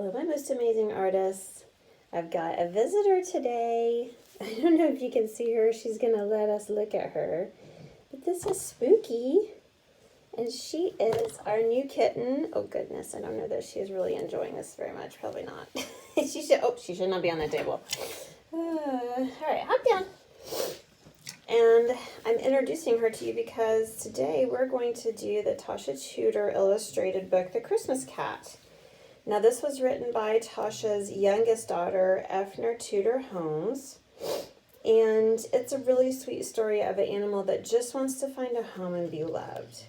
Hello, my most amazing artists. I've got a visitor today. I don't know if you can see her. She's going to let us look at her. But this is Spooky. And she is our new kitten. Oh, goodness. I don't know that she is really enjoying this very much. Probably not. she should not be on the table. All right, hop down. And I'm introducing her to you because today we're going to do the Tasha Tudor illustrated book, The Christmas Cat. Now, this was written by Tasha's youngest daughter, Efner Tudor Holmes, and it's a really sweet story of an animal that just wants to find a home and be loved.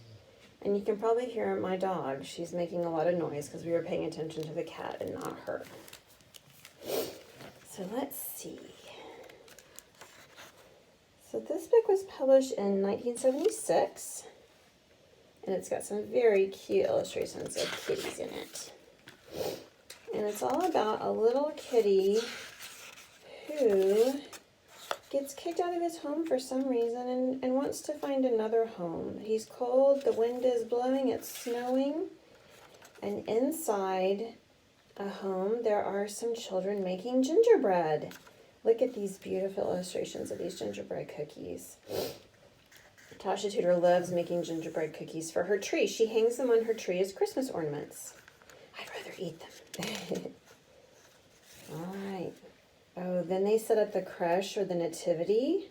And you can probably hear my dog. She's making a lot of noise because we were paying attention to the cat and not her. So let's see. So this book was published in 1976, and it's got some very cute illustrations of kitties in it. And it's all about a little kitty who gets kicked out of his home for some reason and wants to find another home. He's cold, the wind is blowing, it's snowing, and inside a home there are some children making gingerbread. Look at these beautiful illustrations of these gingerbread cookies. Tasha Tudor loves making gingerbread cookies for her tree. She hangs them on her tree as Christmas ornaments. I'd rather eat them. All right. Oh, then they set up the creche or the nativity,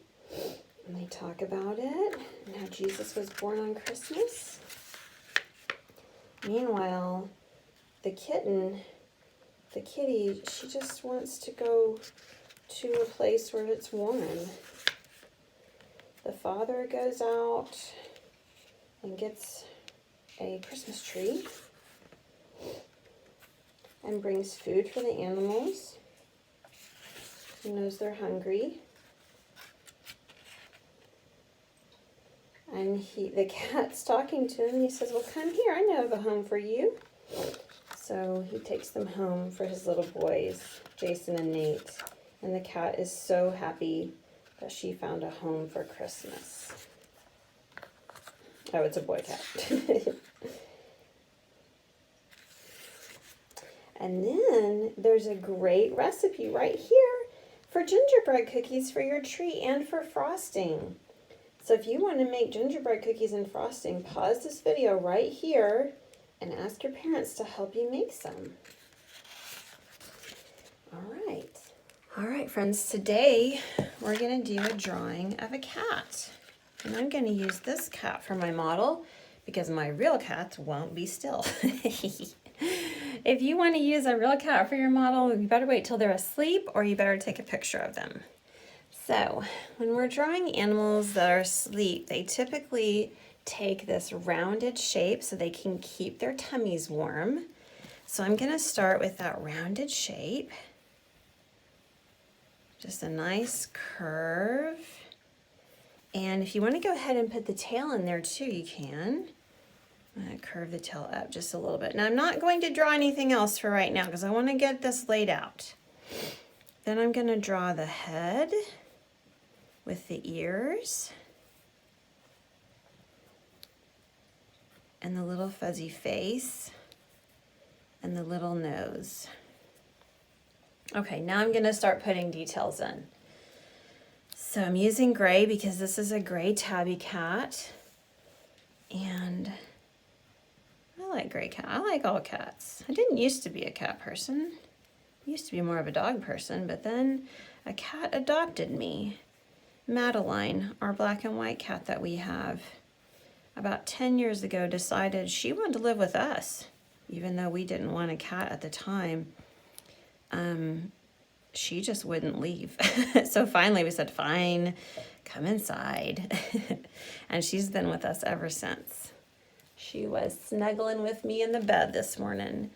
and they talk about it and how Jesus was born on Christmas. Meanwhile, the kitty, she just wants to go to a place where it's warm. The father goes out and gets a Christmas tree and brings food for the animals. He knows they're hungry. And the cat's talking to him. He says, well, come here. I know of a home for you. So he takes them home for his little boys, Jason and Nate. And the cat is so happy that she found a home for Christmas. Oh, it's a boy cat. And then there's a great recipe right here for gingerbread cookies for your tree and for frosting. So if you want to make gingerbread cookies and frosting, pause this video right here and ask your parents to help you make some. All right, friends, today we're going to do a drawing of a cat. And I'm going to use this cat for my model because my real cats won't be still. If you want to use a real cat for your model, you better wait till they're asleep or you better take a picture of them. So when we're drawing animals that are asleep, they typically take this rounded shape so they can keep their tummies warm. So I'm going to start with that rounded shape. Just a nice curve. And if you want to go ahead and put the tail in there too, you can. I'm going to curve the tail up just a little bit. Now I'm not going to draw anything else for right now because I want to get this laid out. Then I'm going to draw the head with the ears and the little fuzzy face and the little nose. Okay, now I'm going to start putting details in. So I'm using gray because this is a gray tabby cat. And I like gray cat. I like all cats. I didn't used to be a cat person. I used to be more of a dog person, but then a cat adopted me. Madeline, our black and white cat that we have, about 10 years ago decided she wanted to live with us, even though we didn't want a cat at the time. She just wouldn't leave. So finally we said, fine, come inside. And she's been with us ever since. She was snuggling with me in the bed this morning.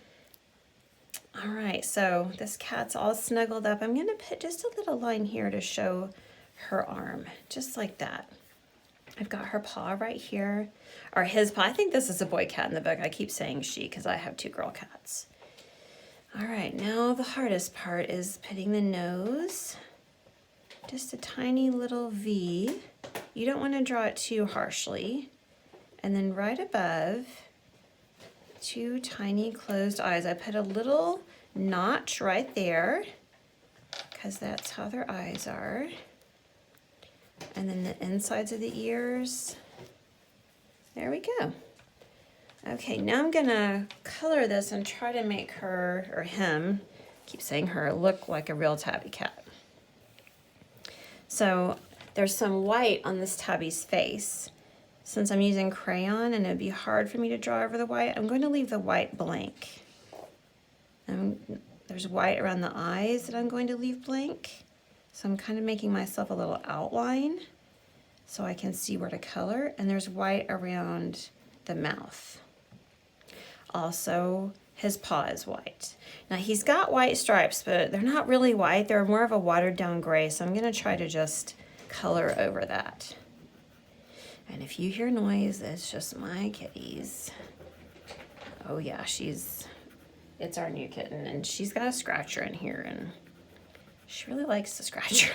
All right, so this cat's all snuggled up. I'm gonna put just a little line here to show her arm, just like that. I've got her paw right here, or his paw. I think this is a boy cat in the book. I keep saying she because I have 2 girl cats. All right, now the hardest part is putting the nose, just a tiny little V. You don't want to draw it too harshly. And then right above, 2 tiny closed eyes. I put a little notch right there, because that's how their eyes are. And then the insides of the ears. There we go. Okay, now I'm gonna color this and try to make her, or him, keep saying her, look like a real tabby cat. So there's some white on this tabby's face. Since I'm using crayon and it'd be hard for me to draw over the white, I'm going to leave the white blank. There's white around the eyes that I'm going to leave blank. So I'm kind of making myself a little outline so I can see where to color. And there's white around the mouth. Also, his paw is white. Now he's got white stripes, but they're not really white. They're more of a watered down gray. So I'm gonna try to just color over that. And if you hear noise, it's just my kitties. Oh yeah, it's our new kitten, and she's got a scratcher in here, and she really likes the scratcher.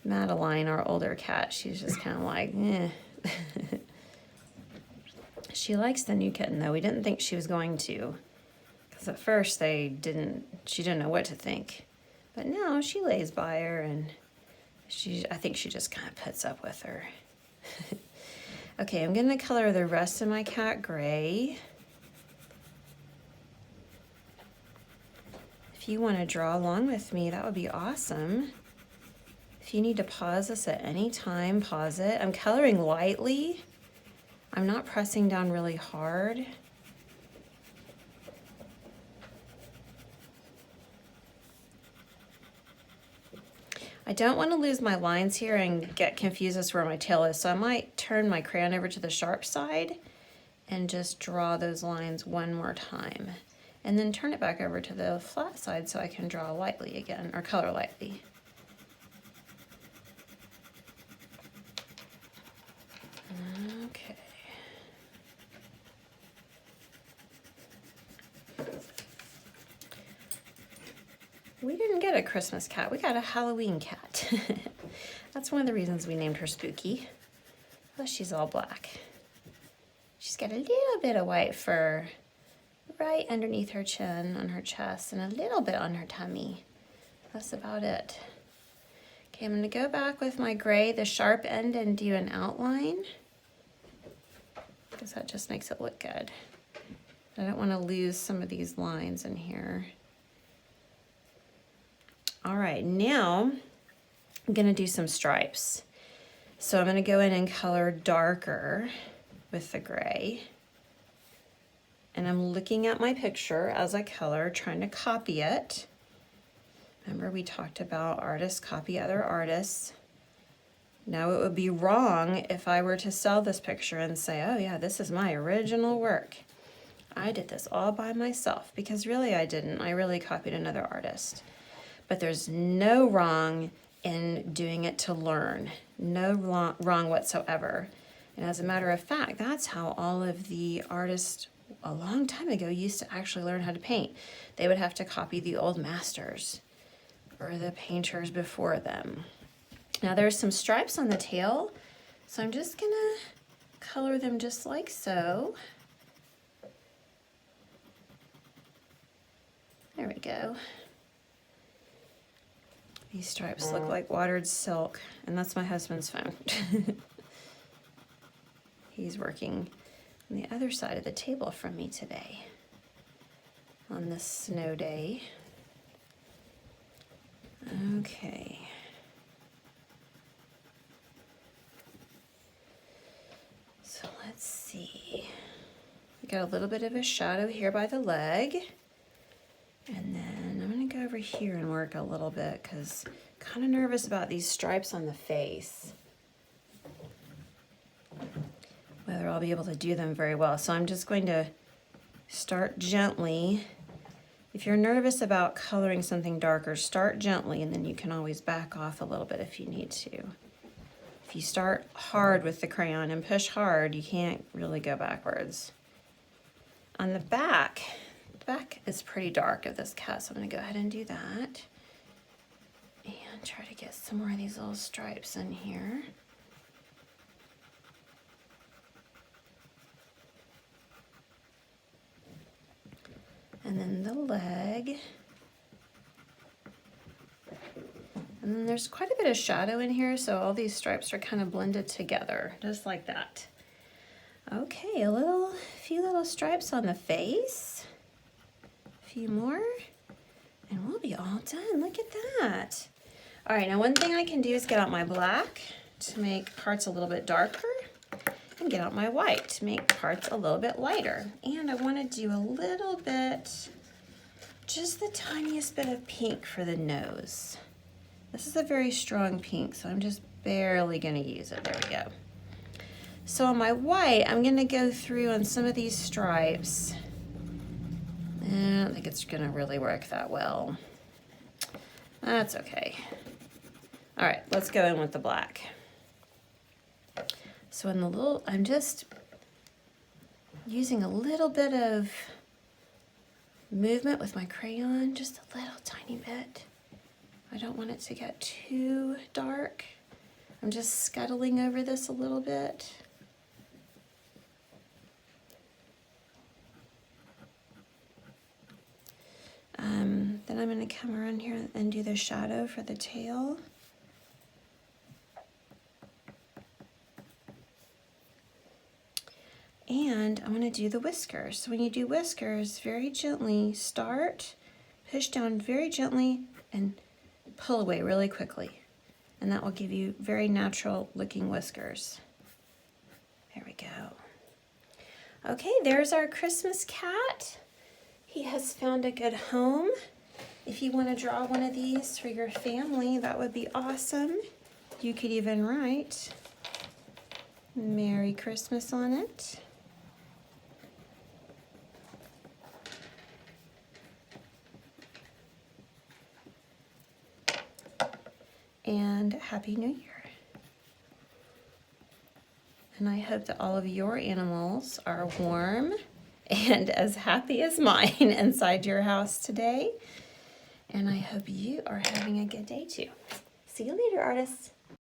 Madeline, our older cat, she's just kind of like, eh. She likes the new kitten, though. We didn't think she was going to, because at first she didn't know what to think. But now she lays by her, and I think she just kind of puts up with her. Okay, I'm gonna color the rest of my cat gray. If you want to draw along with me, that would be awesome. If you need to pause this at any time, pause it. I'm coloring lightly. I'm not pressing down really hard. I don't want to lose my lines here and get confused as to where my tail is, so I might turn my crayon over to the sharp side and just draw those lines one more time. And then turn it back over to the flat side so I can draw lightly again, or color lightly. Okay. We didn't get a Christmas cat, we got a Halloween cat. That's one of the reasons we named her Spooky. Plus she's all black. She's got a little bit of white fur right underneath her chin, on her chest, and a little bit on her tummy. That's about it. Okay, I'm gonna go back with my gray, the sharp end, and do an outline, because that just makes it look good. I don't wanna lose some of these lines in here. All right, now I'm gonna do some stripes. So I'm gonna go in and color darker with the gray. And I'm looking at my picture as I color, trying to copy it. Remember we talked about artists copy other artists. Now it would be wrong if I were to sell this picture and say, oh yeah, this is my original work. I did this all by myself, because really I didn't. I really copied another artist. But there's no wrong in doing it to learn. No wrong whatsoever. And as a matter of fact, that's how all of the artists a long time ago used to actually learn how to paint. They would have to copy the old masters or the painters before them. Now there's some stripes on the tail, so I'm just gonna color them just like so. There we go. These stripes look like watered silk, and that's my husband's phone. He's working on the other side of the table from me today on this snow day. Okay. So let's see. We got a little bit of a shadow here by the leg. And then I'm gonna go over here and work a little bit, because I'm kind of nervous about these stripes on the face. Whether I'll be able to do them very well. So I'm just going to start gently. If you're nervous about coloring something darker, start gently, and then you can always back off a little bit if you need to. If you start hard with the crayon and push hard, you can't really go backwards. On the back is pretty dark of this cat, so I'm gonna go ahead and do that. And try to get some more of these little stripes in here. And then the leg. And then there's quite a bit of shadow in here, so all these stripes are kind of blended together, just like that. Okay, a few little stripes on the face. A few more, and we'll be all done. Look at that. All right, now one thing I can do is get out my black to make parts a little bit darker, and get out my white to make parts a little bit lighter. And I want to do a little bit, just the tiniest bit of pink for the nose. This is a very strong pink, so I'm just barely going to use it. There we go. So on my white, I'm going to go through on some of these stripes. And I don't think it's going to really work that well. That's okay. All right, let's go in with the black. So in the little, I'm just using a little bit of movement with my crayon, just a little tiny bit. I don't want it to get too dark. I'm just scuttling over this a little bit. Then I'm going to come around here and do the shadow for the tail. And I'm going to do the whiskers. So when you do whiskers, very gently start, push down very gently, and pull away really quickly. And that will give you very natural looking whiskers. There we go. Okay, there's our Christmas cat. He has found a good home. If you want to draw one of these for your family, that would be awesome. You could even write Merry Christmas on it. And Happy New Year. And I hope that all of your animals are warm and as happy as mine inside your house today. And I hope you are having a good day too. See you later, artists.